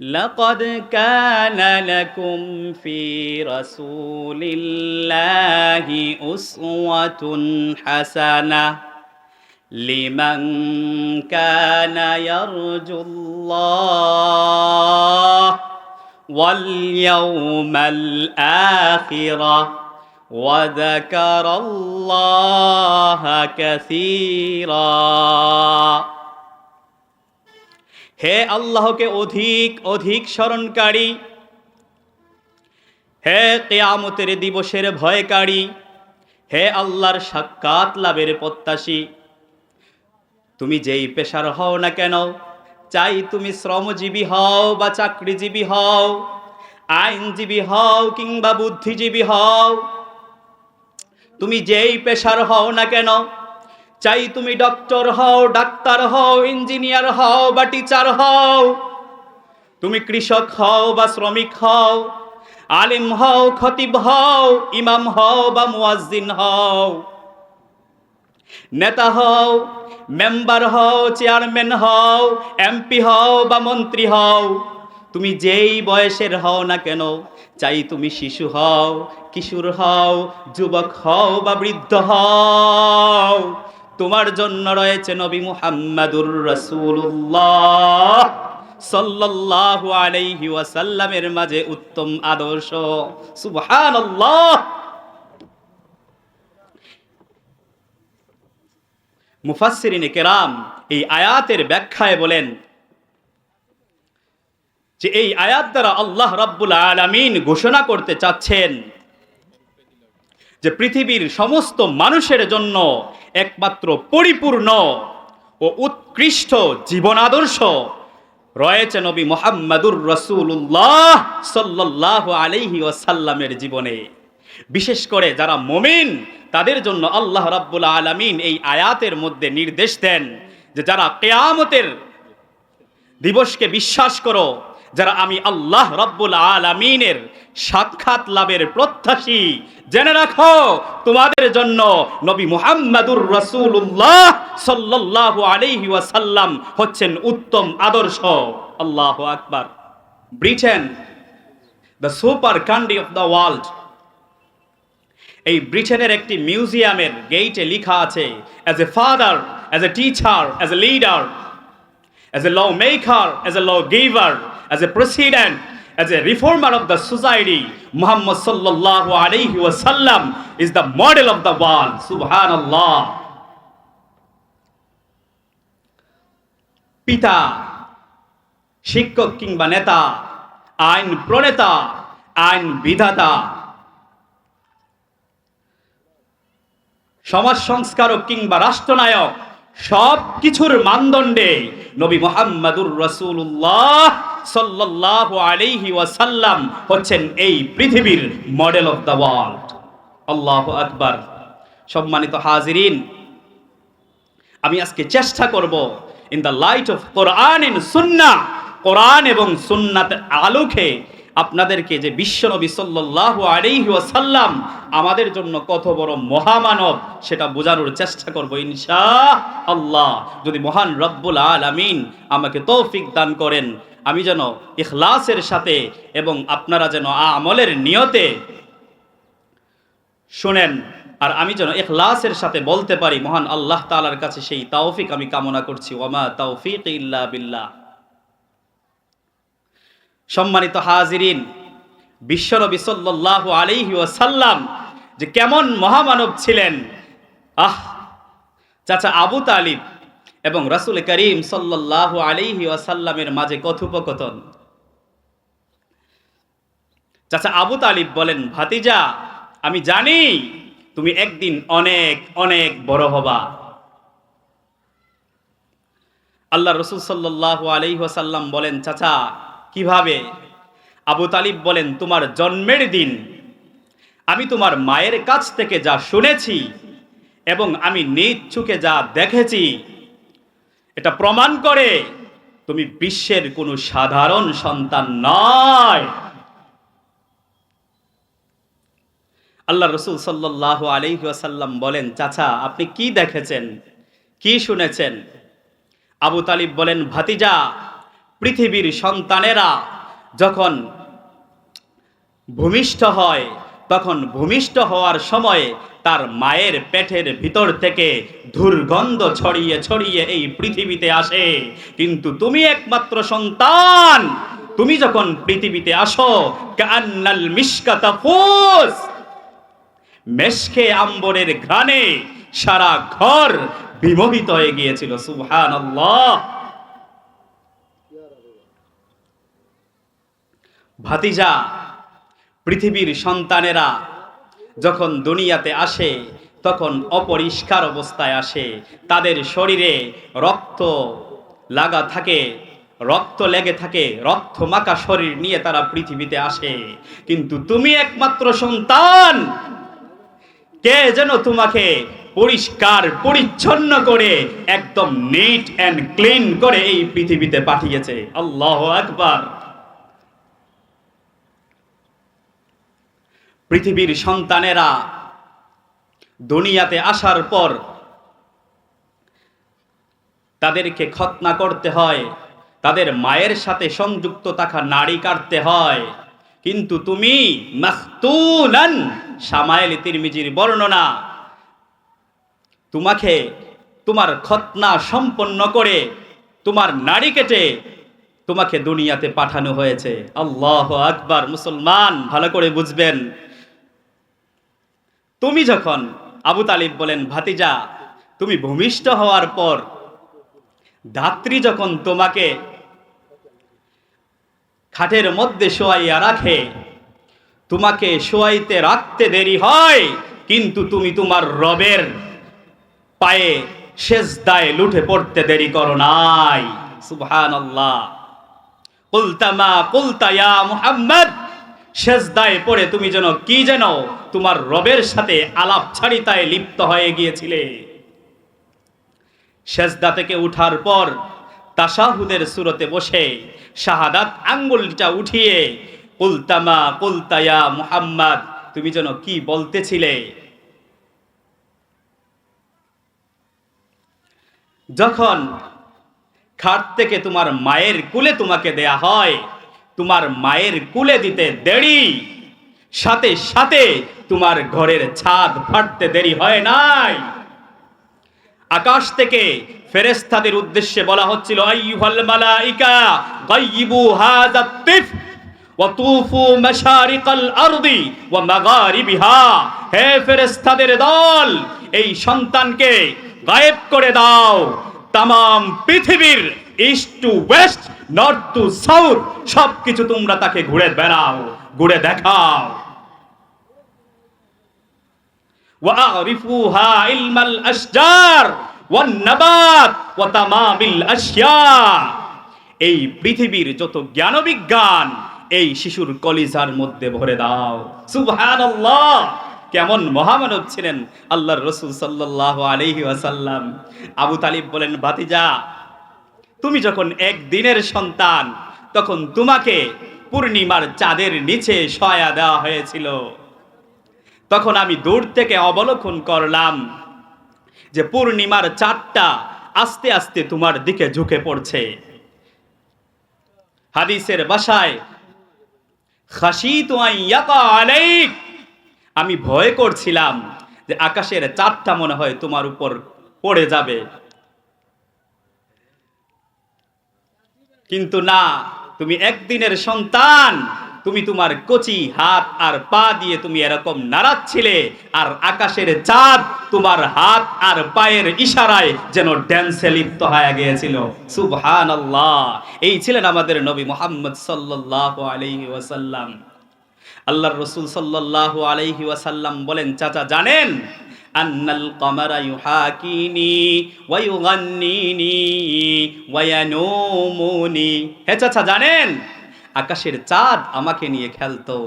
لقد كان لكم في رسول الله أسوة حسنة لمن كان يرجو الله واليوم الآخرة وذكر الله كثيرا। হে আল্লাহকে অধিক অধিক স্মরণকারী, হে কিয়ামতের দিবসের ভয়কারী, হে আল্লাহর সাক্ষাৎ লাভের প্রত্যাশী, তুমি যেই পেশার হও না কেন, চাই তুমি শ্রমজীবী হও বা চাকরিজীবী হও, আইনজীবী হও কিংবা বুদ্ধিজীবী হও, তুমি যেই পেশার হও না কেন, চাই তুমি ডক্টর হও, ডাক্তার হও, ইঞ্জিনিয়ার হও বা টিচার হও, তুমি কৃষক হও বা শ্রমিক হও, আলেম হও, খতিব হও, ইমাম হও বা মুয়াজ্জিন হও, নেতা হও, মেম্বার হও, চেয়ারম্যান হও, এমপি হও বা মন্ত্রী হও, তুমি যেই বয়সের হও না কেন, চাই তুমি শিশু হও, কিশোর হও, যুবক হও বা বৃদ্ধ হও, তোমার জন্য রয়েছে নবী মুহাম্মাদুর রাসূলুল্লাহ সাল্লাল্লাহু আলাইহি ওয়াসাল্লামের মাঝে উত্তম আদর্শ। সুবহানাল্লাহ। মুফাসসিরিনে কেরাম এই আয়াতের ব্যাখ্যায় বলেন যে এই আয়াত দ্বারা আল্লাহ রাব্বুল আলামিন ঘোষণা করতে চাচ্ছেন যে পৃথিবীর সমস্ত মানুষের জন্য একমাত্র পরিপূর্ণ ও উৎকৃষ্ট জীবন আদর্শ রয়েছে নবী মুহাম্মাদুর রাসূলুল্লাহ সাল্লাল্লাহু আলাইহি ওয়াসাল্লামের জীবনে। বিশেষ করে যারা মুমিন তাদের জন্য আল্লাহ রাব্বুল আলামিন এই আয়াতের মধ্যে নির্দেশ দেন যে যারা কিয়ামতের দিবসকে বিশ্বাস করো, যারা আমি আল্লাহ রাব্বুল আলামিনের সাক্ষাৎ লাভের প্রত্যাশী, জেনে রাখো তোমাদের জন্য নবী মুহাম্মাদুর রাসূলুল্লাহ সাল্লাল্লাহু আলাইহি ওয়াসাল্লাম হচ্ছেন উত্তম আদর্শ। আল্লাহু আকবার। Britain, the super country of the world, এই ব্রিটেনের একটি মিউজিয়ামের গেটে লেখা আছে, as a father, as a teacher, as a leader, as a lawmaker, as a lawgiver, as a president, as a reformer of the society, Muhammad sallallahu alayhi wa sallam is the model of the world. Subhanallah. পিতা, শিক্ষক কিংবা নেতা, আইন প্রণেতা, আইন বিধাতা, সমাজ সংস্কারক কিংবা রাষ্ট্রনায়ক, সব কিছুর মানদণ্ডে নবী মুহাম্মাদুর রাসূলুল্লাহ সাল্লাল্লাহু আলাইহি ওয়াসাল্লাম হচ্ছেন এই পৃথিবীর মডেল অফ দ্য ওয়ার্ল্ড। আল্লাহু আকবার। সম্মানিত হাজিরিন, আমি আজকে চেষ্টা করব in the light of Quran and Sunnah, কোরআন এবং সুন্নাতের আলোকে আপনাদেরকে যে বিশ্বনবী সাল্লাল্লাহু আলাইহি ওয়াসাল্লাম আমাদের জন্য কত বড় মহামানব সেটা বোঝানোর চেষ্টা করব ইনশাআল্লাহ। যদি মহান রব্বুল আলামিন আমাকে তৌফিক দান করেন, আমি যেন ইখলাসের সাথে এবং আপনারা যেন আমলের নিয়তে শুনেন, আর আমি যেন ইখলাসের সাথে বলতে পারি, মহান আল্লাহ তাআলার কাছে সেই তৌফিক আমি কামনা করছি। ওয়ামা তাওফীক ইল্লা বিল্লাহ। সম্মানিত হাজিরিন, বিশ্বনবী সাল্লাল্লাহু আলাইহি ওয়াসাল্লাম যে কেমন মহামানব ছিলেন। চাচা আবু তালিব এবং রাসূল করিম সাল্লাল্লাহু আলাইহি ওয়াসাল্লামের মাঝে কথোপকথন। চাচা আবু তালিব বলেন, ভাতিজা, আমি জানি তুমি একদিন অনেক অনেক বড় হবা। আল্লাহ রাসূল সাল্লাল্লাহু আলাইহি ওয়াসাল্লাম বলেন, চাচা কিভাবে? আবু তালিব বলেন, তোমার জন্মের দিন আমি তোমার মায়ের কাছ থেকে যা শুনেছি এবং আমি নিজ চোখে যা দেখেছি, এটা প্রমাণ করে তুমি বিশ্বের কোনো সাধারণ সন্তান নয়। আল্লাহ রাসূল সাল্লাল্লাহু আলাইহি ওয়াসাল্লাম বলেন, চাচা আপনি কি দেখেছেন, কি শুনেছেন? আবু তালিব বলেন, ভাতিজা, পৃথিবীর সন্তানেরা যখন ভূমিষ্ঠ হয়, তখন ভূমিষ্ঠ হওয়ার সময় তার মায়ের পেটের ভিতর থেকে দুর্গন্ধ ছড়িয়ে ছড়িয়ে এই পৃথিবীতে আসে। কিন্তু তুমি একমাত্র সন্তান, তুমি যখন পৃথিবীতে আসো, কান্নাল মিশকাতা ফুস, মেশকে আম্বরের ঘ্রাণে সারা ঘর বিমোহিত হয়ে গিয়েছিল। সুবহানাল্লাহ। ভাতিজা, পৃথিবীর সন্তানেরা যখন দুনিয়াতে আসে তখন অপরিষ্কার অবস্থায় আসে। তাদের শরীরে রক্ত লাগা থাকে, রক্ত লেগে থাকে, রক্ত মাখা শরীর নিয়ে তারা পৃথিবীতে আসে। কিন্তু তুমি একমাত্র সন্তান, কে যেন তোমাকে পরিষ্কার পরিচ্ছন্ন করে একদম নিট অ্যান্ড ক্লিন করে এই পৃথিবীতে পাঠিয়েছে। আল্লাহু আকবার। পৃথিবীর সন্তানেরা দুনিয়াতে আসার পর তাদেরকে খতনা করতে হয়, তাদের মায়ের সাথে সংযুক্ত থাকা নাড়ি কাটতে হয়। কিন্তু তুমি মাখতুনান, শামাইল তিরমিজির বর্ণনা, তোমাকে তোমার খতনা সম্পন্ন করে তোমার নাড়ি কেটে তোমাকে দুনিয়াতে পাঠানো হয়েছে। আল্লাহু আকবার। মুসলমান ভালো করে বুঝবেন, তুমি যখন, আবু তালিব বলেন, ভাতিজা, তুমি ভূমিষ্ঠ হওয়ার পর ধাত্রী যখন তোমাকে খাটের মধ্যে শোয়াইয়া রাখে, তোমাকে শোয়াইতে রাখতে দেরি হয়, কিন্তু তুমি তোমার রবের পায়ে সেজদায় লুঠে পড়তে দেরি করো নাই। সুবহানাল্লাহ। কুলতা মা কুলতা ইয়া মুহাম্মদ, সেজদায় পড়ে তুমি যেন কি যেন তোমার রবের সাথে আলাপচারিতায় লিপ্ত হয়ে গিয়েছিলে। সেজদা থেকে উঠার পর তাশাহুদের সূরতে বসে শাহাদাত আঙ্গুলটা উঠিয়ে কুলতা মা কুলতা ইয়া মুহাম্মদ, তুমি যেন কি বলতেছিলে। যখন খাট থেকে তোমার মায়ের কুলে তোমাকে দেয়া হয়, তোমার মায়ের কুলে দিতে দেরি, সাথে সাথে তোমার ঘরের ছাদ ফাটতে দেরি হয় নাই। আকাশ থেকে ফেরেশতাদের উদ্দেশ্যে বলা হচ্ছিল, আইয়ুহাল মালাইকা গায়্যিবু হাযা তিফ ওয়া তুফু মাশারিকাল আরদি ওয়া মাগারিবিহা। হে ফেরেশতাদের দল, এই সন্তানকে গায়েব করে দাও, তামাম পৃথিবীর east two West, north two south সবকিছু তোমরা তাকে ঘুরে বেড়াও, ঘুরে দেখাও। ওয়ারিফুহা ইলমাল আশজার ওয়ান নাবাত ওয়া তামামিল আশিয়া। এই পৃথিবীর যত জ্ঞান বিজ্ঞান এই শিশুর কলিজার মধ্যে ভরে দাও। সুবহানাল্লাহ। কেমন মহামানব ছিলেন আল্লাহর রাসূল সাল্লাল্লাহু আলাইহি ওয়াসাল্লাম। আবু তালিব বলেন, ভাতিজা, তুমি যখন একদিনের সন্তান, তখন তোমাকে পূর্ণিমার চাঁদের নিচে শোয়া দেওয়া হয়েছিল। তখন আমি দূর থেকে অবলোকন করলাম যে পূর্ণিমার চাঁদটা আস্তে আস্তে তোমার দিকে ঝুঁকে পড়ছে। হাদিসের ভাষায় খাশিতু আন ইয়াকা আলাইক, আমি ভয় করছিলাম যে আকাশের চাঁদটা মনে হয় তোমার উপর পড়ে যাবে। কিন্তু না, তুমি একদিনের সন্তান, তুমি তোমার কচি হাত আর পা দিয়ে তুমি এরকম নাড়াচ্ছিলে, আর আকাশের চাঁদ তোমার হাত আর পায়ের ইশারায় যেন ড্যান্সে লিপ্ত হয়ে গিয়েছিল। সুবহানাল্লাহ। এই ছিলেন আমাদের নবী মুহাম্মদ সাল্লাল্লাহু আলাইহি ওয়াসাল্লাম। আল্লাহর রাসূল সাল্লাল্লাহু আলাইহি ওয়াসাল্লাম বলেন, চাচা জানেন, আন্নাল কমারা ইউহাকিনি ওয়া ইউগান্নিনি ওয়া ইয়ানুমুনি। হে চাচা জানেন, আকাশের চাঁদ আমাকে নিয়ে খেলতো,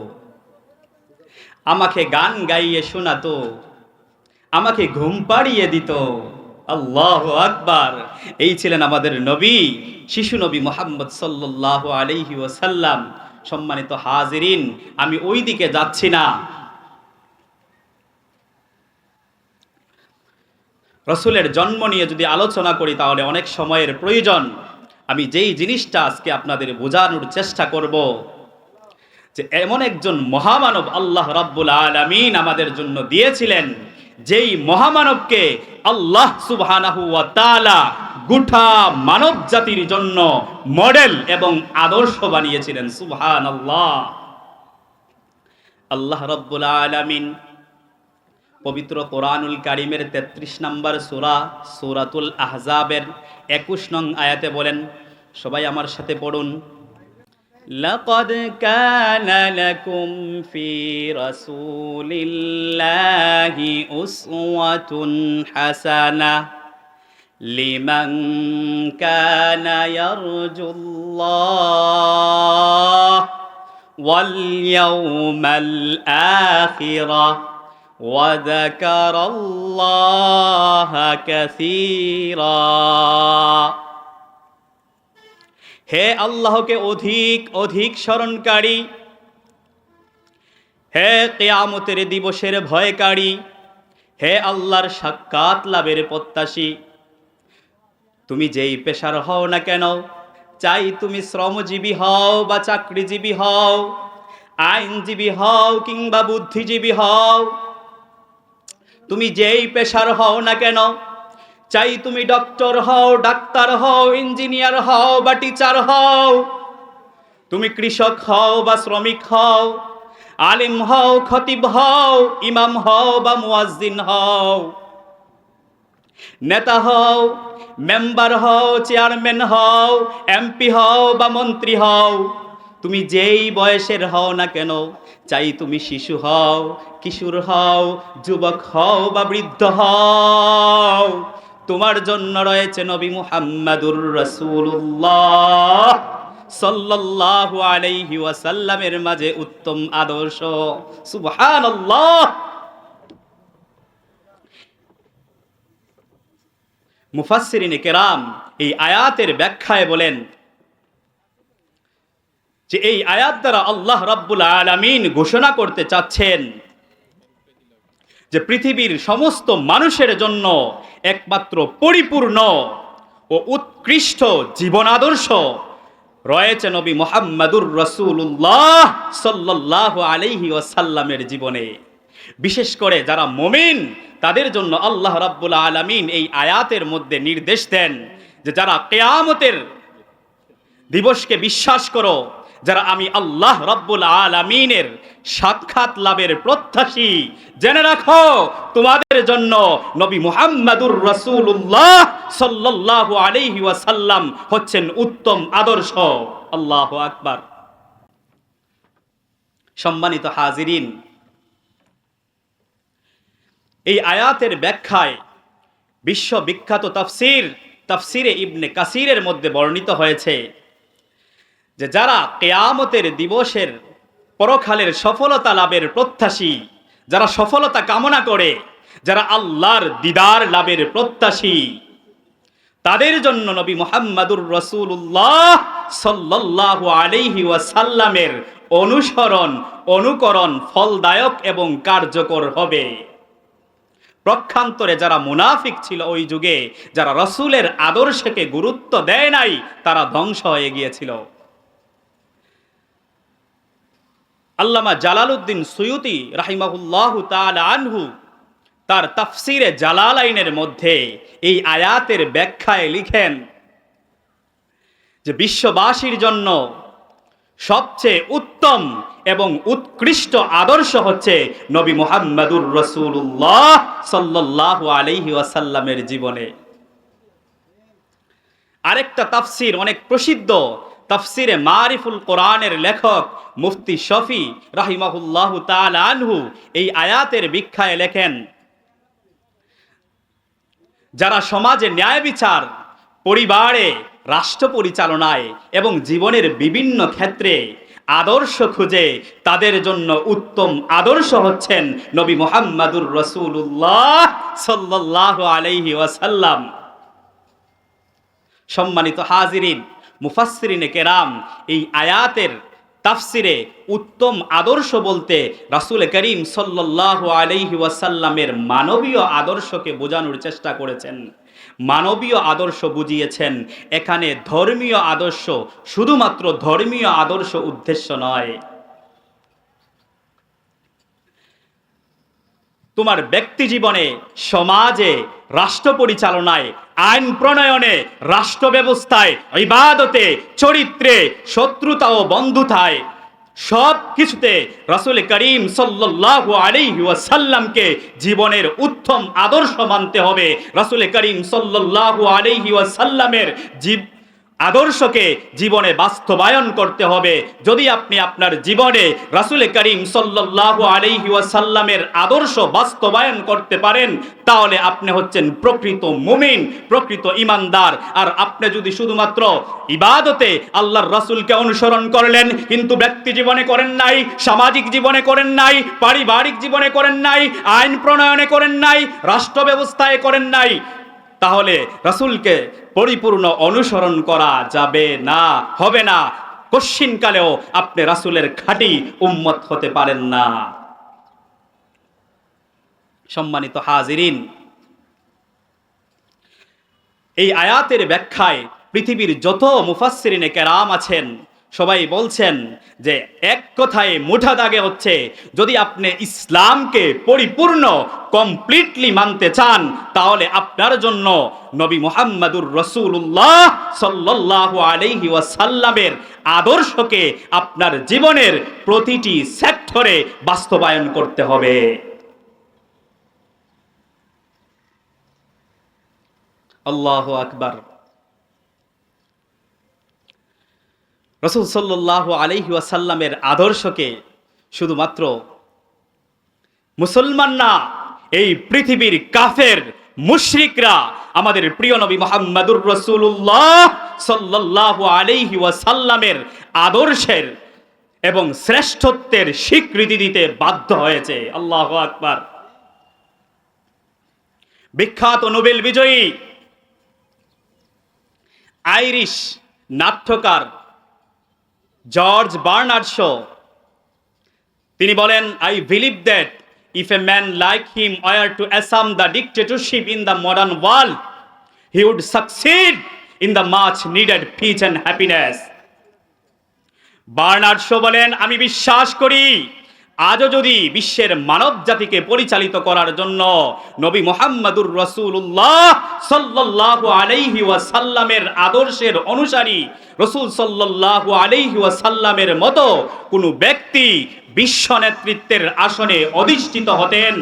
আমাকে গান গাইয়ে শোনাতো, আমাকে ঘুম পাড়িয়ে দিত। আল্লাহু আকবার। এই ছিলেন আমাদের নবী, শিশু নবী মুহাম্মদ সাল্লাল্লাহু আলাইহি ওয়াসাল্লাম। সম্মানিত হাজিরিন, আমি ওই দিকে যাচ্ছি না। রাসূলের জন্ম নিয়ে যদি আলোচনা করি তাহলে অনেক সময়ের প্রয়োজন। আমি যেই জিনিসটা আজকে আপনাদের বোঝানোর চেষ্টা করব, যে এমন একজন মহামানব আল্লাহ রাব্বুল আলামিন আমাদের জন্য দিয়েছিলেন, যেই মহামানবকে আল্লাহ সুবহানাহু ওয়া তাআলা গোটা মানব জাতির জন্য মডেল এবং আদর্শ বানিয়েছিলেন। সুবহানাল্লাহ। আল্লাহ রাব্বুল আলামিন পবিত্র কোরআনুল কারীমের 33 নম্বর সূরা সূরাতুল আহজাবের 21 নং আয়াতে বলেন, সবাই আমার সাথে পড়ুন, লাকাদ কানা লাকুম ফি রাসূলিল্লাহি উসওয়াতুন হাসানাহ লিমান কানা ইয়ারজুল্লাহ ওয়াল ইয়াউমাল আখিরাহ ওয়া যাকারাল্লাহা কাসীরা। হে আল্লাহকে অধিক অধিক স্মরণকারী, হে কিয়ামতের দিবসের ভয়কারী, হে আল্লাহর সাক্ষাৎ লাভের প্রত্যাশী, তুমি যেই পেশার হও না কেন, চাই তুমি শ্রমজীবী হও বা চাকরিজীবী হও, আইনজীবী হও কিংবা বুদ্ধিজীবী হও, তুমি যেই পেশার হও না কেন, চাই তুমি ডক্টর হও, ডাক্তার হও, ইঞ্জিনিয়ার হও বা টিচার হও, তুমি কৃষক হও বা শ্রমিক হও, আলিম হও, খতিব হও, ইমাম হও বা মুয়াজ্জিন হও, নেতা হও, মেম্বার হও, চেয়ারম্যান হও, এমপি হও বা মন্ত্রী হও, তুমি যেই বয়সের হও না কেন, চাই তুমি শিশু হও, কিশোর হও, যুবক হও বা বৃদ্ধ হও, তোমার জন্য রয়েছে নবী মুহাম্মাদুর রাসূলুল্লাহ সাল্লাল্লাহু আলাইহি ওয়াসাল্লামের মাঝে উত্তম আদর্শ। সুবহানাল্লাহ। মুফাসসিরিনে কেরাম এই আয়াতের ব্যাখ্যায় বলেন যে এই আয়াত দ্বারা আল্লাহ রাব্বুল আলামিন ঘোষণা করতে চাচ্ছেন যে পৃথিবীর সমস্ত মানুষের জন্য একমাত্র পরিপূর্ণ ও উৎকৃষ্ট জীবন আদর্শ রয়েছে নবী মুহাম্মাদুর রাসূলুল্লাহ সাল্লাল্লাহু আলাইহি ওয়াসাল্লামের জীবনে। বিশেষ করে যারা মুমিন তাদের জন্য আল্লাহ রাব্বুল আলামিন এই আয়াতের মধ্যে নির্দেশ দেন যে যারা কিয়ামতের দিবসকে বিশ্বাস করো, যারা আমি আল্লাহ রাব্বুল আলামিনের সাক্ষাৎ লাভের প্রত্যাশী, জেনে রাখো তোমাদের জন্য নবী মুহাম্মাদুর রাসূলুল্লাহ সাল্লাল্লাহু আলাইহি ওয়াসাল্লাম হচ্ছেন উত্তম আদর্শ। আল্লাহু আকবার। সম্মানিত হাজিরিন, এই আয়াতের ব্যাখ্যায় বিশ্ববিখ্যাত তাফসিরে ইবনে কাসিরের মধ্যে বর্ণিত হয়েছে যে যারা কিয়ামতের দিবসের পরকালের সফলতা লাভের প্রত্যাশী, যারা সফলতা কামনা করে, যারা আল্লাহর দিদার লাভের প্রত্যাশী, তাদের জন্য নবী মুহাম্মাদুর রাসূলুল্লাহ সাল্লাল্লাহু আলাইহি ওয়াসাল্লামের অনুকরণ ফলদায়ক এবং কার্যকর হবে। প্রক্ষান্তরে যারা মুনাফিক ছিল ওই যুগে, যারা রাসূলের আদর্শকে গুরুত্ব দেয় নাই, তারা ধ্বংস হয়ে গিয়েছিল। আল্লামা জালালউদ্দিন সুয়ুতি রাহিমাহুল্লাহু তাআলা আনহু তার তাফসিরে জালালাইনের মধ্যে এই আয়াতের ব্যাখ্যায় লিখেন যে বিশ্ববাসীর জন্য সবচেয়ে উত্তম এবং উৎকৃষ্ট আদর্শ হচ্ছে নবী মুহাম্মাদুর রাসূলুল্লাহ সাল্লাল্লাহু আলাইহি ওয়াসাল্লামের জীবনে। আরেকটা তাফসির অনেক প্রসিদ্ধ, তাফসিরে মারিফুল কোরআনের লেখক মুফতি শফি রাহিমাহুল্লাহু তাআলা আনহু এই আয়াতের ব্যাখ্যায় লেখেন, যারা সমাজে ন্যায় বিচার, পরিবারে, রাষ্ট্র পরিচালনায় এবং জীবনের বিভিন্ন ক্ষেত্রে আদর্শ খুঁজে, তাদের জন্য উত্তম আদর্শ হচ্ছেন নবী মুহাম্মাদুর রাসূলুল্লাহ সাল্লাল্লাহু আলাইহি ওয়াসাল্লাম। সম্মানিত হাজিরিন, মুফাসসিরিনে কেরাম এই আয়াতের তাফসিরে উত্তম আদর্শ বলতে রাসূল করিম সাল্লাল্লাহু আলাইহি ওয়াসাল্লামের মানবীয় আদর্শকে বোঝানোর চেষ্টা করেছেন। মানবীয় আদর্শ বুঝিয়েছেন। এখানে ধর্মীয় আদর্শ, শুধুমাত্র ধর্মীয় আদর্শ উদ্দেশ্য নয়। তোমার ব্যক্তি জীবনে, সমাজে, রাষ্ট্র পরিচালনায়, আইন প্রণয়নে, রাষ্ট্র ব্যবস্থায়, ইবাদতে, চরিত্রে, শত্রুতা ও বন্ধুতায়, সব কিছুতে রাসূল করিম সাল্লাল্লাহু আলাইহি ওয়াসাল্লামকে জীবনের উত্তম আদর্শ মানতে হবে। রাসূল করিম সাল্লাল্লাহু আলাইহি ওয়াসাল্লামের আদর্শকে জীবনে বাস্তবায়ন করতে হবে। যদি আপনি আপনার জীবনে রাসূল করিম সাল্লাল্লাহু আলাইহি ওয়াসাল্লামের আদর্শ বাস্তবায়ন করতে পারেন, তাহলে আপনি হচ্ছেন প্রকৃত মুমিন, প্রকৃত ঈমানদার। আর আপনি যদি শুধুমাত্র ইবাদতে আল্লাহর রাসূলকে অনুসরণ করলেন, কিন্তু ব্যক্তি জীবনে করেন নাই, সামাজিক জীবনে করেন নাই, পারিবারিক জীবনে করেন নাই, আইন প্রণয়নে করেন নাই, রাষ্ট্র ব্যবস্থায় করেন নাই, তাহলে রাসূলকে পরিপূর্ণ অনুসরণ করা যাবে না, হবে না। কশ্চিনকালেও আপনি রাসূলের খাঁটি উম্মত হতে পারেন না। সম্মানিত হাজিরিন, এই আয়াতের ব্যাখ্যায় পৃথিবীর যত মুফাসসিরিনে কেরাম আছেন, সবাই বলছেন যে এক কথায় মুঠা দাগে হচ্ছে, যদি আপনি ইসলামকে পরিপূর্ণ কমপ্লিটলি মানতে চান, তাহলে আপনার জন্য নবী মুহাম্মদুর রাসূলুল্লাহ সাল্লাল্লাহু আলাইহি ওয়াসাল্লামের আদর্শকে আপনার জীবনের প্রতিটি সেক্টরে বাস্তবায়ন করতে হবে। আল্লাহু আকবার। রাসূল সাল্লাল্লাহু আলাইহি ওয়াসাল্লামের আদর্শকে শুধুমাত্র মুসলমান না, এই পৃথিবীর কাফের মুশরিকরা আমাদের প্রিয় নবী মুহাম্মদুর রাসূলুল্লাহ সাল্লাল্লাহু আলাইহি ওয়াসাল্লামের আদর্শের এবং শ্রেষ্ঠত্বের স্বীকৃতি দিতে বাধ্য হয়েছে। আল্লাহু আকবার। বিখ্যাত নোবেল বিজয়ী আইরিশ নাট্যকার জর্জ বার্নার্ড শো, তিনি বলেন, I believe that if a man like him were to assume the dictatorship in the modern world, he would succeed in the much needed peace and happiness. Bernard Shaw বলেন, আমি বিশ্বাস করি আজও যদি বিশ্বের মানব জাতিকে পরিচালিত করার জন্য নবী মুহাম্মদুর রাসূলুল্লাহ সাল্লাল্লাহু আলাইহি ওয়াসাল্লামের আদর্শের অনুসারী রাসূল সাল্লাল্লাহু আলাইহি ওয়াসাল্লামের মতো কোনো ব্যক্তি বিশ্ব নেতৃত্বের আসনে অধিষ্ঠিত হতেন,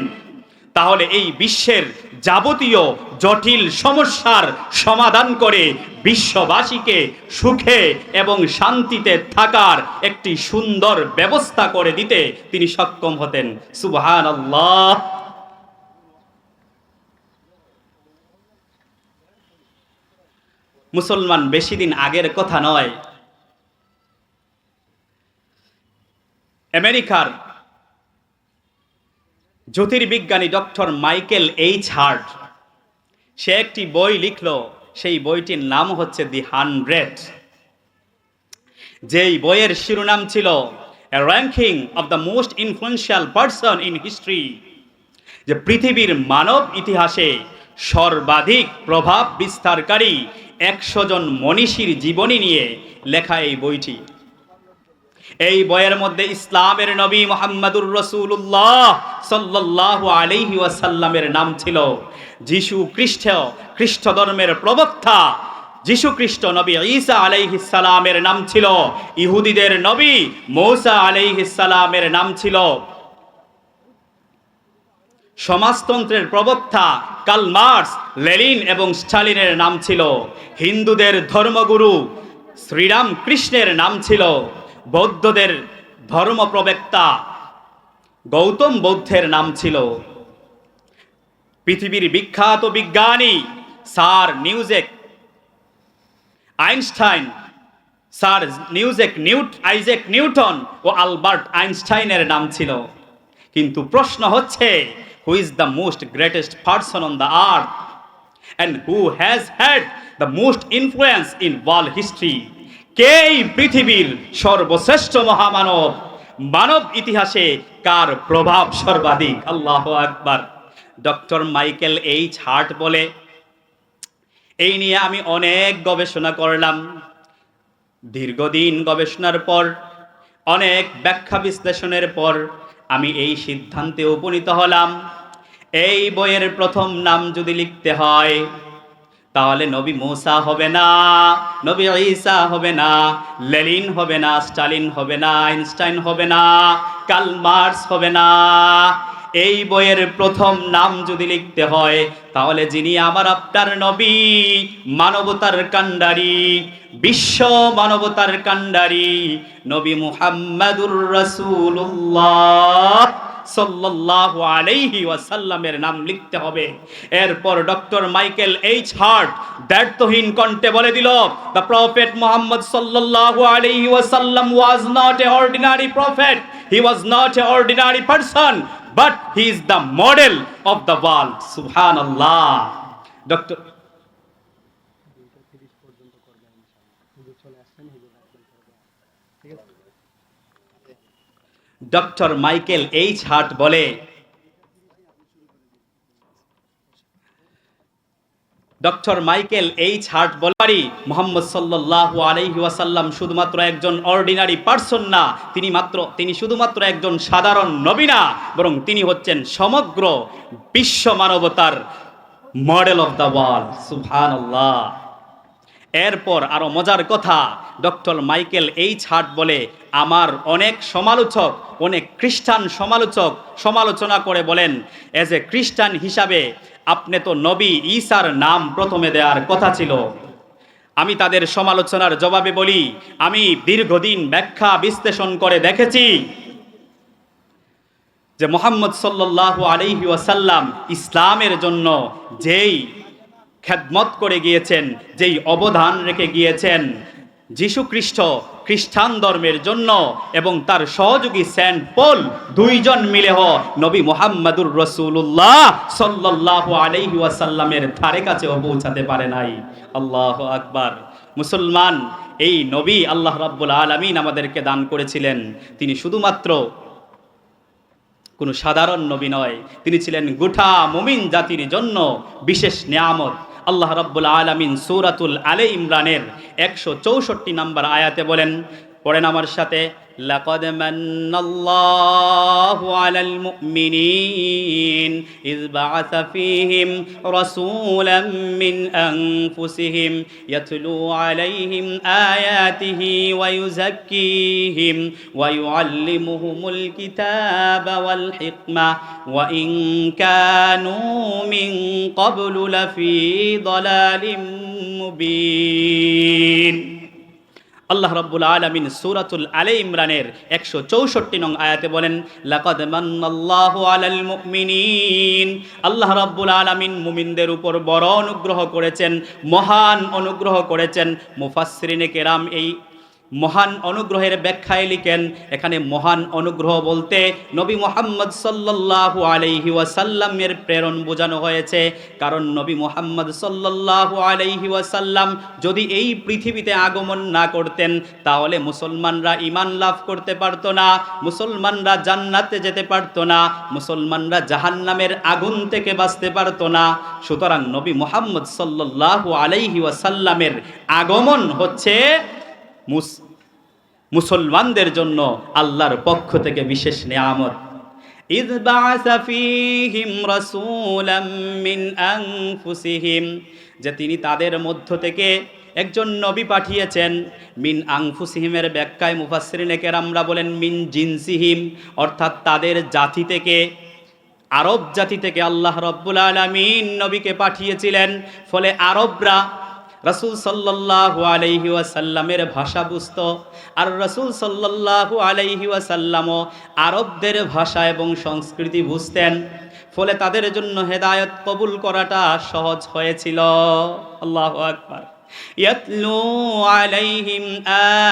তাহলে এই বিশ্বের যাবতীয় জটিল সমস্যার সমাধান করে বিশ্ববাসীকে সুখে এবং শান্তিতে থাকার একটি সুন্দর ব্যবস্থা করে দিতে তিনি সক্ষম হতেন। সুবহানাল্লাহ। মুসলমান বেশি দিন আগের কথা নয়, আমেরিকার জ্যোতির্বিজ্ঞানী ডক্টর মাইকেল এইচ হার্ট, সে একটি বই লিখল, সেই বইটির নাম হচ্ছে দি 100। যেই বইয়ের শিরোনাম ছিল এ ranking of the most influential person in history, যে পৃথিবীর মানব ইতিহাসে সর্বাধিক প্রভাব বিস্তারকারী 100 জন মনীষীর জীবনী নিয়ে লেখা এই বইটি। এই বইয়ের মধ্যে ইসলামের নবী মুহাম্মদুর রাসূলুল্লাহ সাল্লাল্লাহু আলাইহি ওয়াসাল্লামের নাম ছিল। যিশু খ্রিস্ট ধর্মের প্রবক্তা যিশু খ্রিস্ট নবী ঈসা আলাইহিস সালামের নাম ছিল। ইহুদিদের নবী মূসা আলাইহিস সালামের নাম ছিল। সমাজতন্ত্রের প্রবক্তা কার্ল মার্কস, লেনিন এবং স্টালিনের নাম ছিল। হিন্দুদের ধর্মগুরু শ্রীরাম কৃষ্ণের নাম ছিল। বৌদ্ধদের ধর্ম প্রবক্তা গৌতম বুদ্ধের নাম ছিল। পৃথিবীর বিখ্যাত বিজ্ঞানী স্যার আইজ্যাক নিউটন ও আলবার্ট আইনস্টাইনের নাম ছিল। কিন্তু প্রশ্ন হচ্ছে, who is the most greatest person on the earth and who has had the most influence in world history? কে এই পৃথিবীর সর্বশ্রেষ্ঠ মহামানব? মানব ইতিহাসে কার প্রভাব সর্বাধিক? আল্লাহু আকবার। ডক্টর মাইকেল এইচ হার্ট বলে, এই নিয়ে আমি অনেক গবেষণা করলাম। দীর্ঘদিন গবেষণার পর, অনেক ব্যাখ্যা বিশ্লেষণের পর আমি এই সিদ্ধান্তে উপনীত হলাম, এই বইয়ের প্রথম নাম যদি লিখতে হয় তাহলে নবী মুসা হবে না, নবী ঈসা হবে না, লেনিন হবে না, স্টালিন হবে না, আইনস্টাইন হবে না, কার্ল মার্কস হবে না। এই বইয়ের প্রথম নাম যদি লিখতে হয় তাহলে যিনি আমার আপনার নবী, মানবতার কাণ্ডারি, বিশ্ব মানবতার কাণ্ডারি নবী মুহাম্মাদুর রাসূলুল্লাহ সাল্লাল্লাহু আলাইহি ওয়াসাল্লামের নাম লিখতে হবে। এরপর ডক্টর মাইকেল এইচ হার্ট ব্যর্থহীন কণ্ঠে বলে দিল, দ্য প্রফেট মুহাম্মদ সাল্লাল্লাহু আলাইহি ওয়াসাল্লাম was not a ordinary prophet, he was not a ordinary person, but he is the model of the world. সুবহানাল্লাহ। Doctor doctor Michael H Hart বলে, ডক্টর মাইকেল এইচ হার্ট বলে, মুহাম্মদ সাল্লাল্লাহু আলাইহি ওয়াসাল্লাম শুধুমাত্র একজন অর্ডিনারি পারসন না, তিনি শুধুমাত্র একজন সাধারণ নবী না, বরং তিনি হচ্ছেন সমগ্র বিশ্ব মানবতার মডেল অফ দ্য ওয়ার্ল্ড। সুবহানাল্লাহ। এরপর আরো মজার কথা, ডক্টর মাইকেল এইচ হার্ট বলে, আমার অনেক সমালোচক, অনেক খ্রিস্টান সমালোচক সমালোচনা করে বলেন, এজ এ খ্রিস্টান হিসাবে আপনি তো নবী ঈসার নাম প্রথমে দেওয়ার কথা ছিল। আমি তাদের সমালোচনার জবাবে বলি, আমি দীর্ঘদিন ব্যাখ্যা বিশ্লেষণ করে দেখেছি যে মুহাম্মদ সাল্লাল্লাহু আলাইহি ওয়াসাল্লাম ইসলামের জন্য যেই খেদমত করে গিয়েছেন, যেই অবদান রেখে গিয়েছেন, যীশু খ্রিস্ট খ্রিস্টান ধর্মের জন্য এবং তার সহযোগী সেন্ট পল, দুইজন মিলে নবী মুহাম্মাদুর রাসূলুল্লাহ সাল্লাল্লাহু আলাইহি ওয়াসাল্লামের ধারে কাছেও পৌঁছাতে পারে নাই। আল্লাহু আকবার। মুসলমান, এই নবী আল্লাহ রাব্বুল আলামিন আমাদেরকে দান করেছিলেন। তিনি শুধুমাত্র কোনো সাধারণ নবী নয়, তিনি ছিলেন গোটা মুমিন জাতির জন্য বিশেষ নিয়ামত। আল্লাহ রাব্বুল আলামিন সূরাতুল আলে ইমরানের 164 নম্বর আয়াতে বলেন, পড়েন আমার সাথে, লাকাদ মান্নাল্লাহু আলাল মুমিনিন ইয বাআসা ফীহিম রাসূলাম মিন আনফুসিহিম ইয়াতলু আলাইহিম আয়াতিহি ওয়া ইউযাক্কিহিম ওয়া ইউআল্লিমুহুমুল কিতাবা ওয়াল হিকমা ওয়া ইন কানু মিন ক্বাবলু লাফী দালালিম মুবিন। আল্লাহ রাব্বুল আলামিন সূরাতুল আলে ইমরানের 164 নং আয়াতে বলেন, লাকাদ মান্নাল্লাহু আলাল মুমিনিন, আল্লাহ রাব্বুল আলামিন মুমিনদের উপর বড় অনুগ্রহ করেছেন, মহান অনুগ্রহ করেছেন। মুফাসসিরিনে কেরাম এই মহান অনুগ্রহের ব্যাখ্যায় লিখেন, এখানে মহান অনুগ্রহ বলতে নবী মুহাম্মদ সাল্লাল্লাহু আলাইহি ওয়াসাল্লামের প্রেরণ বোঝানো হয়েছে। কারণ নবী মুহাম্মদ সাল্লাল্লাহু আলাইহি ওয়াসাল্লাম যদি এই পৃথিবীতে আগমন না করতেন তাহলে মুসলমানরা ঈমান লাভ করতে পারতো না, মুসলমানরা জান্নাতে যেতে পারতো না, মুসলমানরা জাহান্নামের আগুন থেকে বাঁচতে পারতো না। সুতরাং নবী মুহাম্মদ সাল্লাল্লাহু আলাইহি ওয়াসাল্লামের আগমন হচ্ছে মুসলমানদের জন্য আল্লাহর পক্ষ থেকে বিশেষ নিয়ামত। ইয বাআসা ফীহিম রাসূলাম মিন আনফুসিহিম, যে তিনি তাদের মধ্য থেকে একজন নবী পাঠিয়েছেন। মিন আনফুসিহিমের ব্যাখ্যায় মুফাসসিরিনে কেরামরা বলেন মিন জিনসিহিম, অর্থাৎ তাদের জাতি থেকে, আরব জাতি থেকে আল্লাহ রাব্বুল আলামিন নবীকে পাঠিয়েছিলেন। ফলে আরবরা রাসূল সাল্লাল্লাহু আলাইহি ওয়াসাল্লামের ভাষা বুঝত, আর রাসূল সাল্লাল্লাহু আলাইহি ওয়াসাল্লামও আরবদের ভাষা এবং সংস্কৃতি বুঝতেন। ফলে তাদের জন্য হেদায়েত কবুল করাটা সহজ হয়েছিল। আল্লাহু আকবার। ইয়াতলু আলাইহিম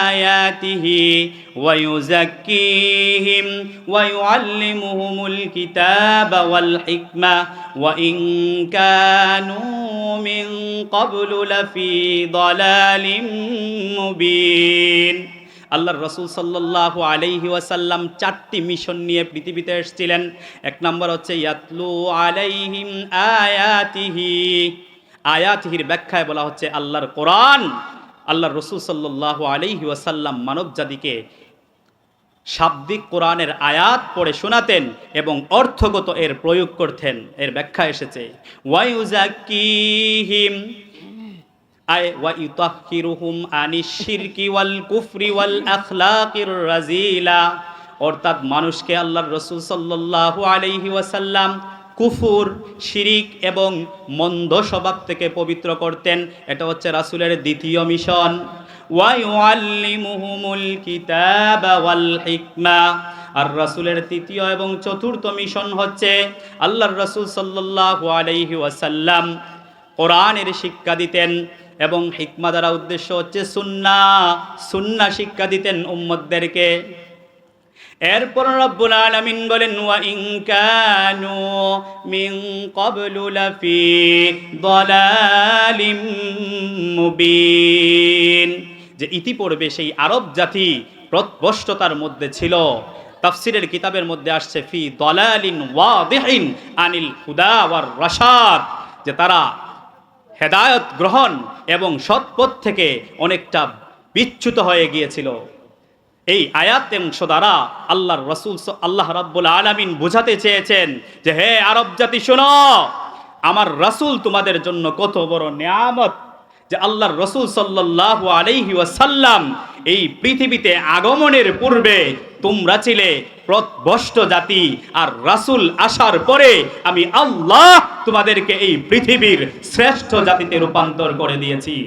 আয়াতিহি ওয়া ইউযাক্কিহিম ওয়া ইউআল্লিমুহুমুল কিতাবা ওয়াল হিকমা ওয়া ইন কানু মিন ক্বাবলু লাফী দালালিম মুবিন। আল্লাহর রাসূল সাল্লাল্লাহু আলাইহি ওয়াসাল্লাম 4টি মিশন নিয়ে পৃথিবীতে এসেছিলেন। এক নম্বর হচ্ছে ইয়াতলু আলাইহিম আয়াতিহি, আয়াতিহির ব্যাখ্যায় বলা হচ্ছে আল্লাহর কোরআন। আল্লাহর রাসূল সাল্লাল্লাহু আলাইহি ওয়াসাল্লাম মানব জাতিকে শাব্দিক কোরআনের আয়াত পড়ে শোনাতেন এবং অর্থগত এর প্রয়োগ করতেন। এর ব্যাখ্যা এসেছে ওয়ায়ুযাক্কিহিম আয় ওয়া ইউতাহহিরুহুম আনিশ শিরকি ওয়াল কুফরি ওয়াল আখলাকির রাজিলা, অর্থাৎ মানুষকে আল্লাহর রাসূল সাল্লাল্লাহু আলাইহি ওয়াসাল্লাম কুফর, শিরিক এবং মন্দ স্বভাব থেকে পবিত্র করতেন। এটা হচ্ছে রাসূলের দ্বিতীয় মিশন। ওয়া ইউআল্লিমুহুমুল কিতাবা ওয়াল হিকমা, আর রাসূলের তৃতীয় এবং চতুর্থ মিশন হচ্ছে আল্লাহর রাসূল সাল্লাল্লাহু আলাইহি ওয়াসাল্লাম কোরআনের শিক্ষা দিতেন এবং হিকমা দ্বারা উদ্দেশ্য হচ্ছে সুন্নাহ শিক্ষা দিতেন উম্মতদেরকে। এরপর রব্বুল আলামিন বলেন ওয়া ইন কানু মিন ক্বাবলু লাফি দালালিম মুবিন, যে ইতিপূর্বে সেই আরব জাতি পথভ্রষ্টতার মধ্যে ছিল। তাফসিরের কিতাবের মধ্যে আসছে ফি দালালিন ওয়াদিহিন আনিল হুদা ওয়ার রাশাদ, যে তারা হেদায়েত গ্রহণ এবং সৎপথ থেকে অনেকটা বিচ্যুত হয়ে গিয়েছিল। এই আয়াত অংশ দ্বারা আল্লাহর রাসূল আল্লাহ রাব্বুল আলামিন বোঝাতে চেয়েছেন যে হে আরব জাতি শোনো, আমার রাসূল তোমাদের জন্য কত বড় নিয়ামত, যে আল্লাহর রাসূল সাল্লাল্লাহু আলাইহি ওয়াসাল্লাম এই পৃথিবীতে আগমনের পূর্বে তোমরা ছিলে পথভ্রষ্ট জাতি, আর রাসূল আসার পরে আমি আল্লাহ তোমাদেরকে এই পৃথিবীর শ্রেষ্ঠ জাতিতে রূপান্তর করে দিয়েছি।